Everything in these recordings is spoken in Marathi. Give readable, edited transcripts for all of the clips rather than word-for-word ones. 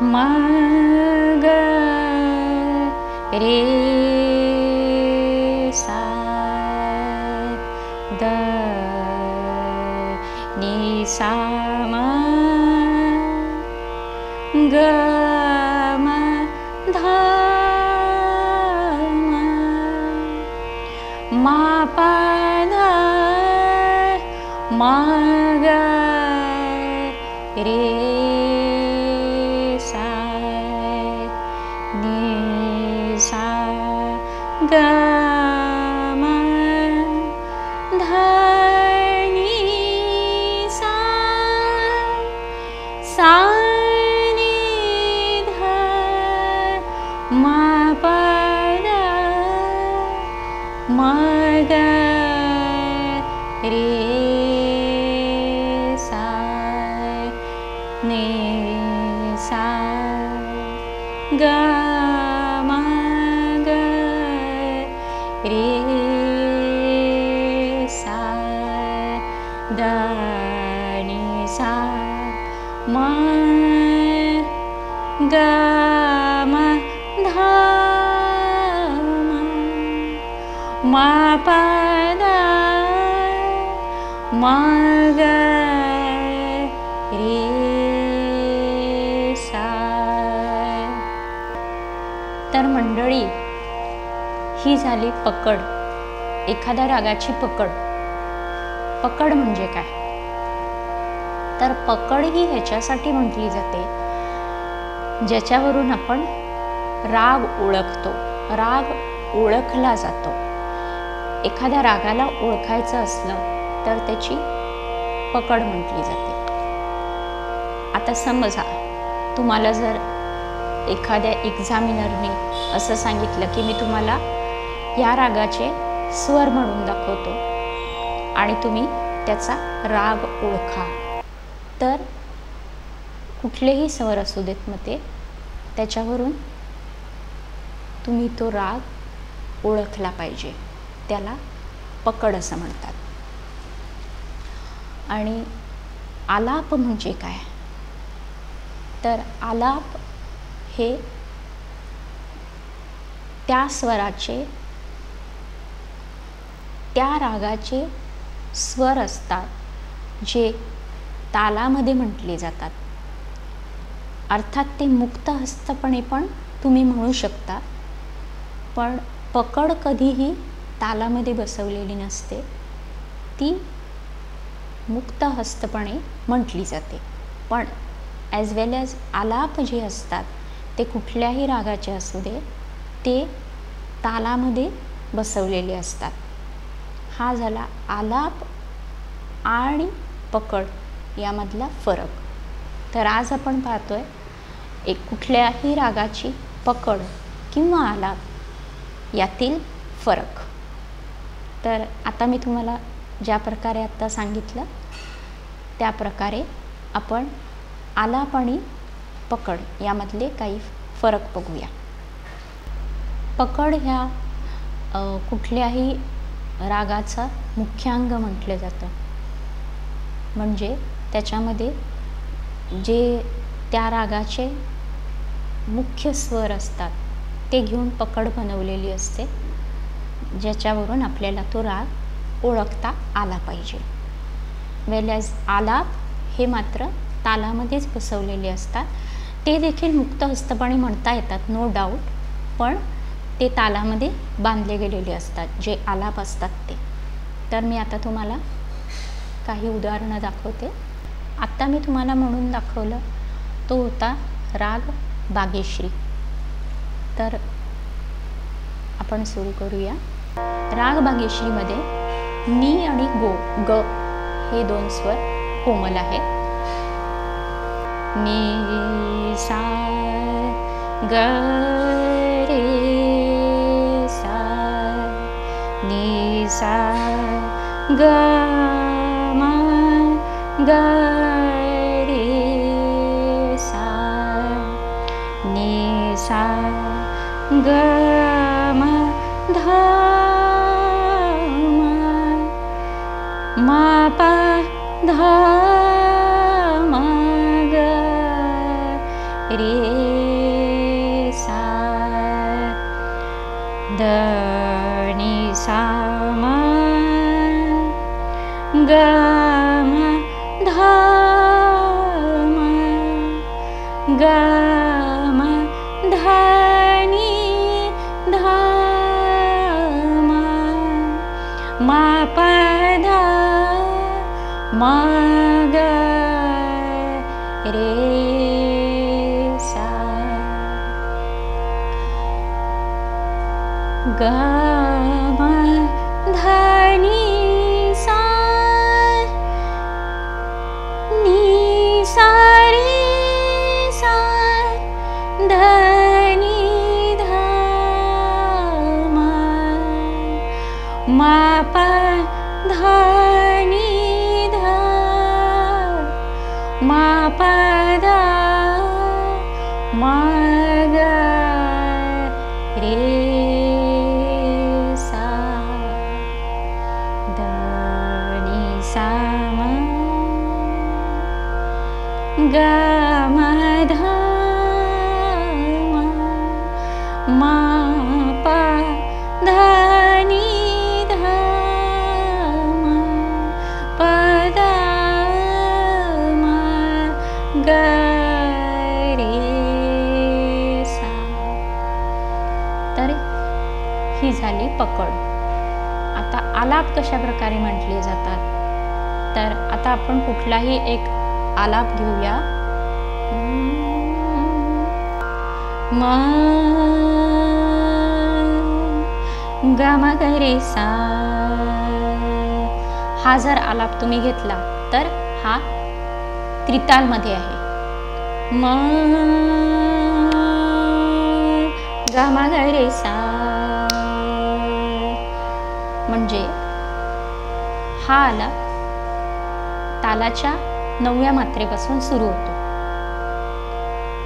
म ग रे सा द नि सा म ग म ध म मा पा ध म ग रे सा नि सा ग म ध नि सा सा नि ध म प ध म ग रे सा नि सा ग म ग रे सा द नि सा म ग म ध म प ध म ग रे सा. तर मंडळी, ही झाली पकड, एखाद्या रागाची पकड. पकड म्हणजे काय? तर पकड ही ह्याच्यासाठी म्हटली जाते ज्याच्यावरून आपण राग ओळखतो, राग ओळखला जातो. एखाद्या रागाला ओळखायचं असलं तर त्याची पकड म्हटली जाते. आता समजा तुम्हाला जर एखाद्या एक्झामिनरने असं सांगितलं की मी तुम्हाला या रागाचे स्वर म्हणून दाखवतो आणि तुम्ही त्याचा राग ओळखा, तर कुठलेही स्वर असू देत मग ते त्याच्यावरून तुम्ही तो राग ओळखला पाहिजे, त्याला पकड असं म्हणतात. आणि आलाप म्हणजे काय? तर आलाप हे त्या स्वराचे, त्या रागाचे स्वर असतात जे तालामध्ये म्हटले जातात. अर्थात ते मुक्तहस्तपणे पण तुम्ही म्हणू शकता, पण पकड कधीही तालामध्ये बसवलेली नसते, ती मुक्तहस्तपणे म्हटली जाते. पण ॲज वेल ॲज आलाप जे असतात ते कुठल्याही रागाचे असू दे, ते तालामध्ये बसवलेले असतात. हा झाला आलाप आणि पकड यामधला फरक. तर आज आपण पाहतोय एक कुठल्याही रागाची पकड किंवा आलाप यातील फरक. तर आता मी तुम्हाला ज्या प्रकारे आत्ता सांगितलं त्या प्रकारे आपण आलाप आणि पकड यामधले काही फरक बघूया. पकड ह्या कुठल्याही रागाचा मुख्यांग म्हटलं जातं. म्हणजे त्याच्यामध्ये जे त्या रागाचे मुख्य स्वर असतात ते घेऊन पकड बनवलेली असते, ज्याच्यावरून आपल्याला तो राग ओळखता आला पाहिजे. वेल ॲज आलाप हे मात्र तालामध्येच बसवलेले असतात. ते देखील मुक्तहस्तपणे म्हणता येतात, नो डाऊट, पण ते तालामध्ये बांधले गेलेले असतात, जे आलाप असतात ते. तर मी आता तुम्हाला काही उदाहरणं दाखवते. आत्ता मी तुम्हाला म्हणून दाखवलं तो होता राग बागेश्री. तर आपण सुरू करूया. राग बागेश्रीमध्ये नी आणि ग हे दोन स्वर कोमल आहेत. नी सा ग रे सा, नी सा ग म ग रे सा, नी सा ग म ध म प ध म ग रे सा ध नि सा म ग म ध म ग म ध नि ध म म प ध म ग रे सा ग म ध नि सा नि सा रे सा ध नि ध म म प ध नि ध म प ध म ग रे सा ध नि सा म ग म ध म म प ध नि ध म प ध म ग रे सा. तर ही झाली पकड. आता आलाप कशा प्रकारे म्हटले जातात, तर आता आपण कुठलाही एक आलाप घेऊया. म ग म ग रे सा. हा जर आलाप तुम्ही घेतला तर हा त्रिताल मध्ये आहे. म ग म ग रे सा म्हणजे हा आलाप तालाच्या 9व्या मात्रेपासून सुरू होतो.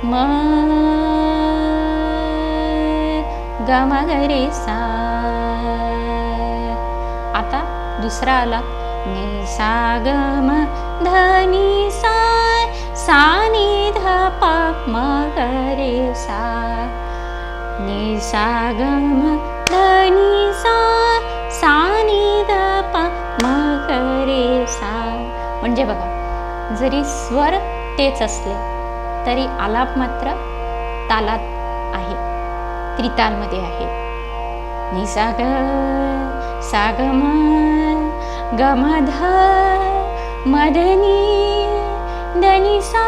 म ग म ग रे सा. आता दुसरा आलाप नि सा ग म ध नि सा सा नि ध प म ग रे सा नि सा ग म ध नि सा सा नि ध प म ग रे सा. म्हणजे बघा, जरी स्वर तेच असले तरी आलाप मात्र तालात आहे, त्रितालमध्ये आहे. नि सा ग म ग म ध म ध नि ध नि सा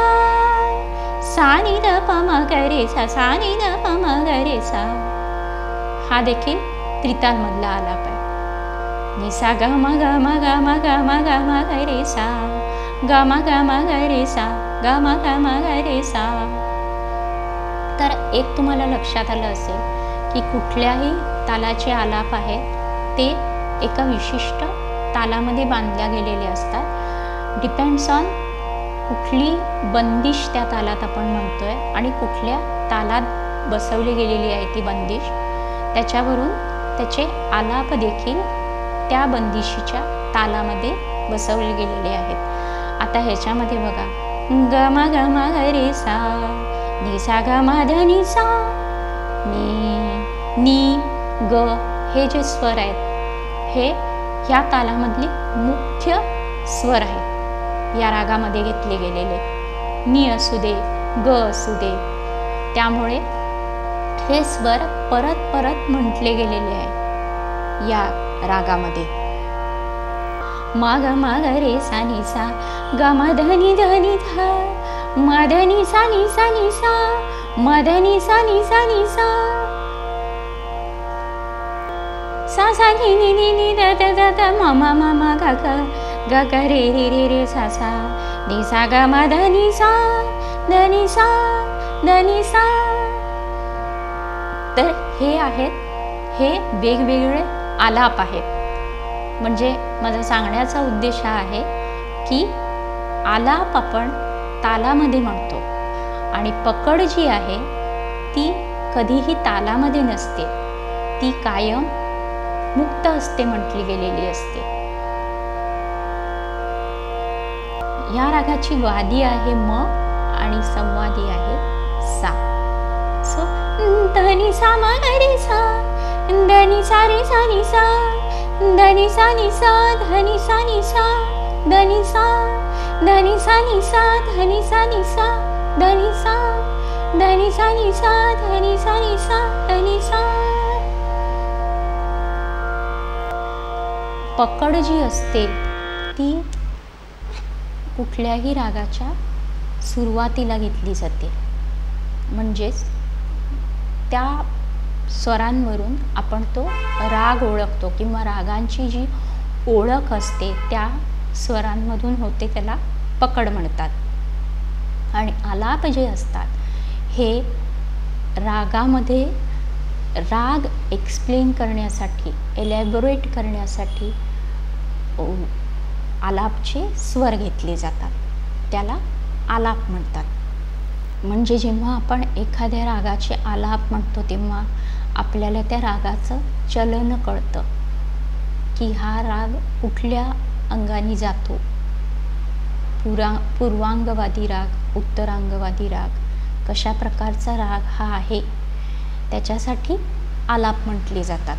सा नि ध प म ग रे सा सा नि ध प म ग रे सा. हा देखील त्रिताल मधला आलाप आहे. नि सा ग म ग म ग म ग म ग म ग रे सा ग म ग म ग रे सा ग म ग म ग रे सा. तर एक तुम्हाला लक्षात आलं असेल की कुठल्याही तालाचे आलाप आहेत ते एका विशिष्ट तालामध्ये बांधल्या गेलेले असतात. डिपेंड्स ऑन कुठली बंदिश त्या तालात आपण म्हणतोय आणि कुठल्या तालात बसवली गेलेली आहे ती बंदिश, त्याच्यावरून त्याचे आलाप देखील त्या बंदिशीच्या तालामध्ये बसवले गेलेले आहेत. आता ह्याच्यामध्ये बघा, ग म ग म ग रे सा नि सा ग म ध नि सा नि ग हे जे स्वर आहेत हे ह्या तालामधले मुख्य स्वर आहेत, या रागामध्ये घेतले गेलेले. नि असू दे, ग असू दे, त्यामुळे हे स्वर परत परत म्हटले गेलेले आहे या रागामध्ये. म ग म ग रे सा नि सा ग म ध नि ध नि ध म ध नि सा नि सा नि सा म ध नि सा नि सा नि सा सा सा नि नि नि नि द द द द म म म म ग ग ग ग रे रे रे रे सा सा नि सा ग म ध नि सा ध नि सा ध नि सा. तर हे आहेत, हे वेगवेगळे आलाप आहेत. म्हणजे माझा सांगण्याचा उद्देश हा आहे की आलाप आपण तालामध्ये म्हणतो आणि पकड जी आहे ती कधीही तालामध्ये नसते, ती कायम मुक्त असते, म्हटली गेलेली असते. या रागाची वादी आहे म आणि संवादी आहे सा. सो धनी सा म रे सा, धनी सा रे सा नि सा, धनी सा नि सा, धनी सा नि सा, धनी सा, धनी सा नि सा, धनी सा नि सा, धनी सा, धनी सा नि सा, धनी सा नि सा, धनी सा. पकड जी असते ती कुठल्याही रागाच्या सुरुवातीला घेतली जाते. म्हणजेच त्या स्वरांवरून आपण तो राग ओळखतो किंवा रागांची जी ओळख असते त्या स्वरांमधून होते, त्याला पकड म्हणतात. आणि आलाप जे असतात हे रागामध्ये राग एक्सप्लेन करण्यासाठी, एलॅबोरेट करण्यासाठी आलापचे स्वर घेतले जातात, त्याला आलाप म्हणतात. म्हणजे जेव्हा आपण एखाद्या रागाचे आलाप म्हणतो तेव्हा आपल्याला त्या रागाचं चलन कळतं की हा राग कुठल्या अंगाने जातो. पूर्वांगवादी राग, उत्तरांगवादी राग, कशा प्रकारचा राग हा आहे, त्याच्यासाठी आलाप म्हटले जातात.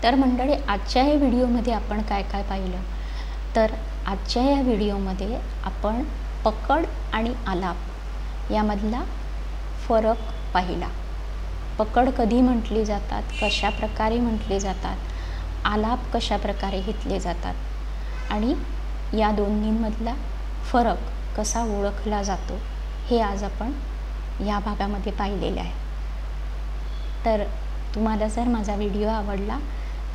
तर मंडळी, आजच्या या व्हिडिओमध्ये आपण काय काय पाहिलं, तर आजच्या या व्हिडिओमध्ये आपण पकड आणि आलाप यामधला फरक पाहिला. पकड कधी म्हटली जातात, कशा प्रकारे म्हटले जातात, आलाप कशा प्रकारे घेतले जातात आणि या दोन्हींमधला फरक कसा ओळखला जातो हे आज आपण या भागामध्ये पाहिलेले आहे. तर तुम्हाला जर माझा व्हिडिओ आवडला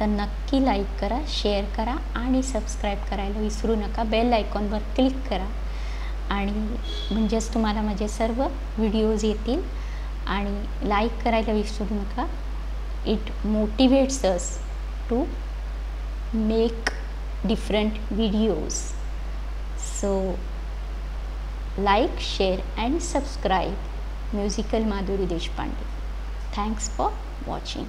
तर नक्की लाईक करा, शेअर करा आणि सबस्क्राईब करायला विसरू नका. बेल आयकॉनवर क्लिक करा आणि म्हणजेच तुम्हाला माझे सर्व व्हिडिओज येतील. आणि लाईक करायला विसरू नका. It motivates us to make different videos. So like, share and subscribe. Musical Madhuri Deshpande. Thanks for watching.